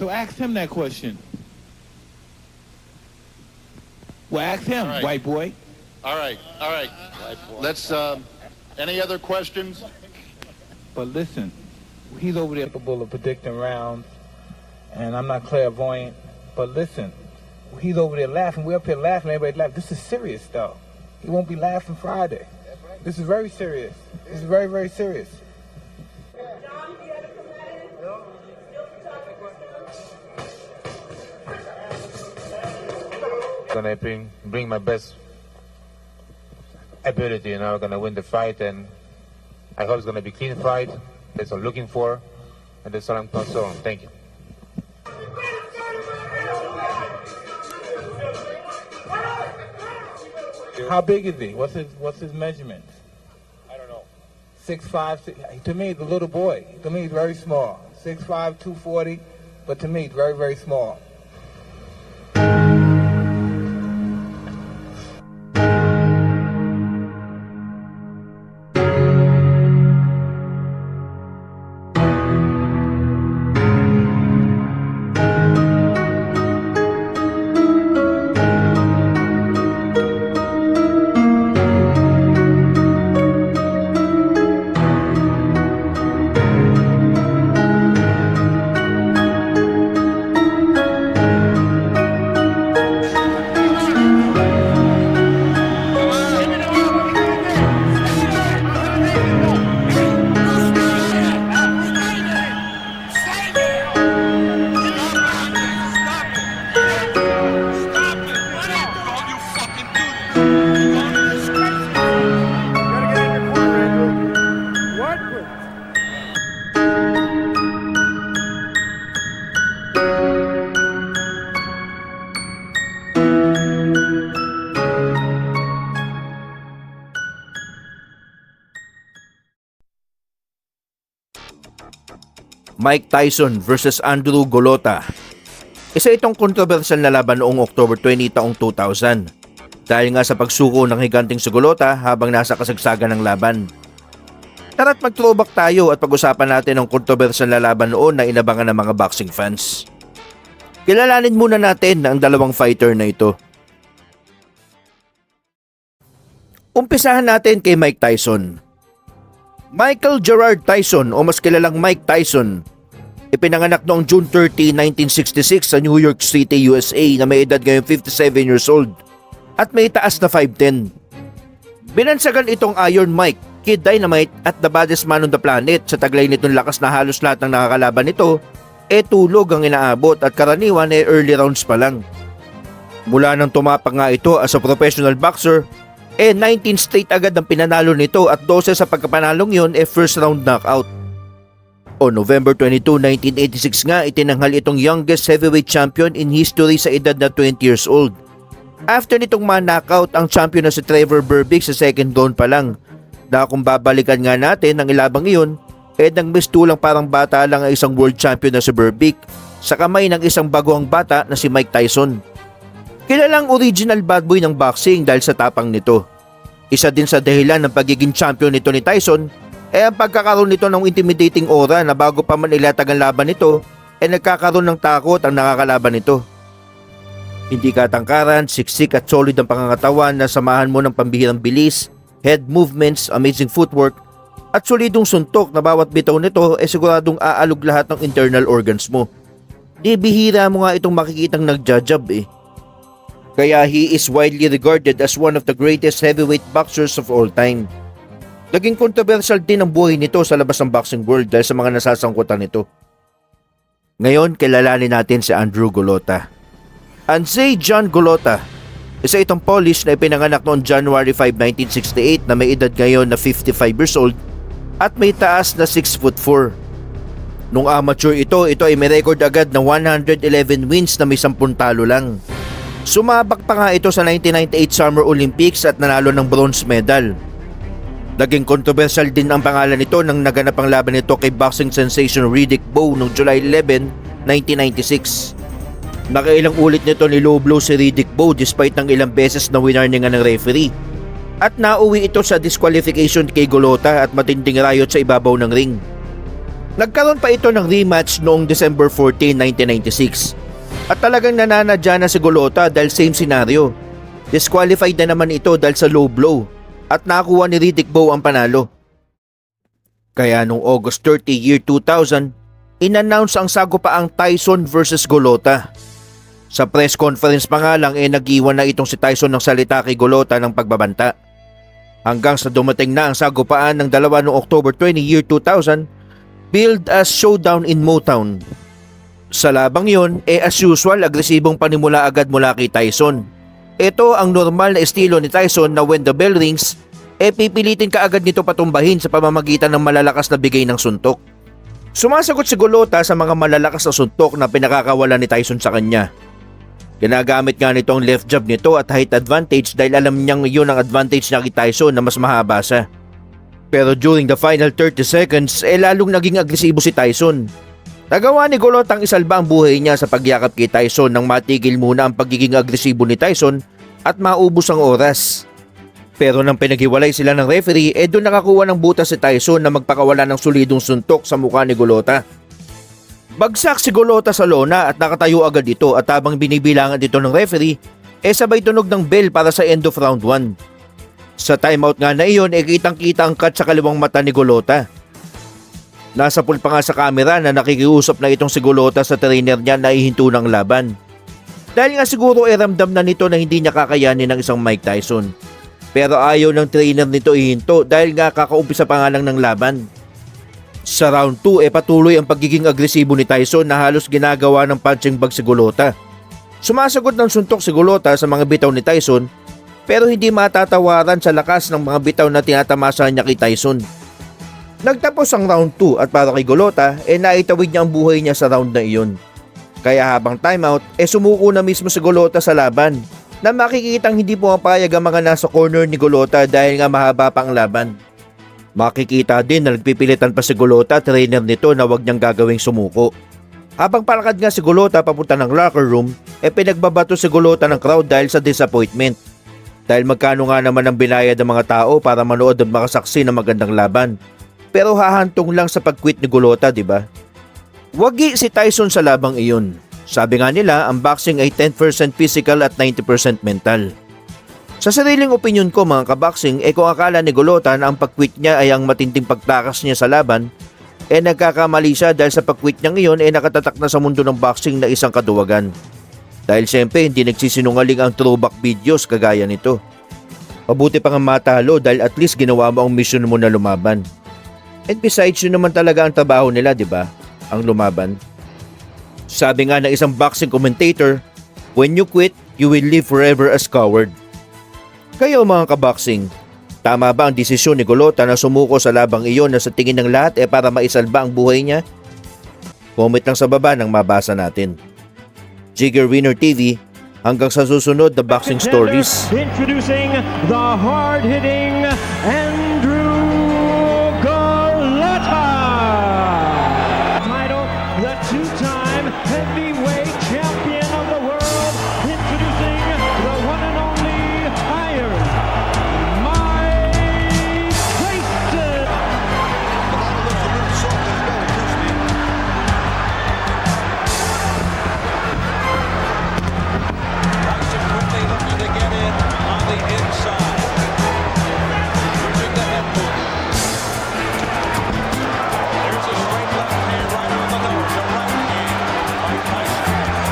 So ask him that question. Well, ask him, All right. white boy. All right. Let's, any other questions? But listen, he's over there capable of predicting rounds, and I'm not clairvoyant. But listen, he's over there laughing. We're up here laughing. Everybody laughing. This is serious, though. He won't be laughing Friday. This is very serious. This is very, very serious. Gonna bring my best ability, gonna win the fight, and I hope it's gonna be a clean fight. That's what I'm looking for, and that's all I'm concerned. Thank you. How big is he? What's his measurements? I don't know. 6'5". To me, he's a little boy. To me, he's very small. 6'5", 240. But to me, he's very, very small. Mike Tyson versus Andrew Golota. Isa itong kontrobersyal na laban noong October 20 taong 2000 dahil nga sa pagsuko ng higanting si Golota habang nasa kasagsagan ng laban. Tara't mag-throwback tayo at pag-usapan natin ang kontrobersyal na laban noon na inabangan ng mga boxing fans. Kilalanin muna natin ang dalawang fighter na ito. Umpisahan natin kay Mike Tyson. Michael Gerard Tyson o mas kilalang Mike Tyson, ipinanganak noong June 30, 1966 sa New York City, USA na may edad ngayon 57 years old at may taas na 5'10". Binansagan itong Iron Mike, Kid Dynamite at the baddest man on the planet. Sa taglay nitong lakas na halos lahat ng nakakalaban nito, tulog ang inaabot at karaniwan early rounds pa lang. Mula nang tumapak nga ito as a professional boxer, 19 straight agad ang pinanalo nito at 12 sa pagkapanalong yun first round knockout. O November 22, 1986 nga itinanghal itong youngest heavyweight champion in history sa edad na 20 years old. After nitong ma-knockout ang champion na si Trevor Berbick sa second round pa lang. Na kung babalikan nga natin ang ilabang iyon, nang mistulang parang bata lang ang isang world champion na si Berbick sa kamay ng isang baguhang bata na si Mike Tyson. Kilalang original bad boy ng boxing dahil sa tapang nito. Isa din sa dahilan ng pagiging champion nito ni Tyson ang pagkakaroon nito ng intimidating aura na bago pa man ilatag ang laban nito nagkakaroon ng takot ang nakakalaban nito. Hindi katangkaran, siksik at solid ang pangangatawan na samahan mo ng pambihirang bilis, head movements, amazing footwork at solidong suntok na bawat bitaw nito siguradong aalog lahat ng internal organs mo. Di bihira mo nga itong makikitang nagjajab Kaya he is widely regarded as one of the greatest heavyweight boxers of all time. Naging controversial din ang buhay nito sa labas ng boxing world dahil sa mga nasasangkutan nito. Ngayon, kilalanin natin si Andrew Golota. Andrzej Jan Golota, isa itong Polish na ipinanganak noong January 5, 1968 na may edad ngayon na 55 years old at may taas na 6'4". Nung amateur ito ay may record agad na 111 wins na may 10 talo lang. Sumabak pa nga ito sa 1998 Summer Olympics at nanalo ng bronze medal. Naging kontrobersyal din ang pangalan nito nang naganap ang laban nito kay boxing sensation Riddick Bowe noong July 11, 1996. Nakailang ulit nito ni low blow si Riddick Bowe despite ng ilang beses na winarningan ng referee. At nauwi ito sa disqualification kay Golota at matinding riot sa ibabaw ng ring. Nagkaroon pa ito ng rematch noong December 14, 1996. At talagang nananadya na si Golota dahil same scenario. Disqualified na naman ito dahil sa low blow at nakuha ni Riddick Bowe ang panalo. Kaya noong August 30, year 2000, in-announce ang sagupaang Tyson versus Golota. Sa press conference pa nga lang nag-iwan na itong si Tyson ng salita kay Golota ng pagbabanta. Hanggang sa dumating na ang sagupaan ng dalawa noong October 20, year 2000, billed as Showdown in Motown. Sa labang yon, as usual, agresibong panimula agad mula kay Tyson. Ito ang normal na estilo ni Tyson na when the bell rings, pipilitin ka agad nito patumbahin sa pamamagitan ng malalakas na bigay ng suntok. Sumasagot si Golota sa mga malalakas na suntok na pinakakawalan ni Tyson sa kanya. Ginagamit nga nito ang left jab nito at height advantage dahil alam niyang yun ang advantage niya kay Tyson na mas mahaba siya. Pero during the final 30 seconds, lalong naging agresibo si Tyson. Nagawa ni Golota ang isalba ang buhay niya sa pagyakap kay Tyson nang matigil muna ang pagiging agresibo ni Tyson at maubos ang oras. Pero nang pinaghiwalay sila ng referee, doon nakakuha ng butas si Tyson na magpakawala ng solidong suntok sa mukha ni Golota. Bagsak si Golota sa lona at nakatayo agad ito at habang binibilangan dito ng referee, sabay tunog ng bell para sa end of round 1. Sa timeout nga na iyon, kitang-kita ang cut sa kaliwang mata ni Golota. Nasa pool pa nga sa camera na nakikiusap na itong si Golota sa trainer niya na ihinto ng laban. Dahil nga siguro ramdam na nito na hindi niya kakayanin ng isang Mike Tyson. Pero ayaw ng trainer nito ihinto dahil nga kakaumpisa pa nga lang ng laban. Sa round 2 patuloy ang pagiging agresibo ni Tyson na halos ginagawa ng punching bag si Golota. Sumasagot ng suntok si Golota sa mga bitaw ni Tyson pero hindi matatawaran sa lakas ng mga bitaw na tinatamasa niya kay Tyson. Nagtapos ang round 2 at para kay Golota naitawid niya ang buhay niya sa round na iyon. Kaya habang timeout sumuko na mismo si Golota sa laban na makikitang hindi pumapayag ang mga nasa corner ni Golota dahil nga mahaba pa ang laban. Makikita din na nagpipilitan pa si Golota trainer nito na wag niyang gagawing sumuko. Habang palakad nga si Golota papunta ng locker room pinagbabato si Golota ng crowd dahil sa disappointment. Dahil magkano nga naman ang binayad ng mga tao para manood at makasaksi ng magandang laban. Pero hahantong lang sa pag-quit ni Golota, di ba? Wagi si Tyson sa labang iyon. Sabi nga nila, ang boxing ay 10% physical at 90% mental. Sa sariling opinion ko mga kaboxing, kung akala ni Golota na ang pag-quit niya ay ang matinding pagtakas niya sa laban, nagkakamali siya dahil sa pag-quit niya ngayon nakatatak na sa mundo ng boxing na isang kaduwagan. Dahil siyempre hindi nagsisinungaling ang throwback videos kagaya nito. Mabuti pa nga matalo dahil at least ginawa mo ang mission mo na lumaban. And besides, yun naman talaga ang trabaho nila, di ba? Ang lumaban. Sabi nga ng isang boxing commentator, when you quit, you will live forever as coward. Kayo mga kaboxing, tama ba ang desisyon ni Golota na sumuko sa labang iyon na sa tingin ng lahat para maisalba ang buhay niya? Comment lang sa baba nang mabasa natin. Jigger Winner TV, hanggang sa susunod na boxing stories. Introducing the hard-hitting Andrew Golota. Title, the two-time heavyweight champion of the world. Introducing the one and only Iron Mike Tyson. Tyson quickly looking to get in on the inside. Using the head move. There's a straight left hand right on the nose. A right hand by Tyson.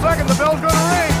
second, the bell's going to ring.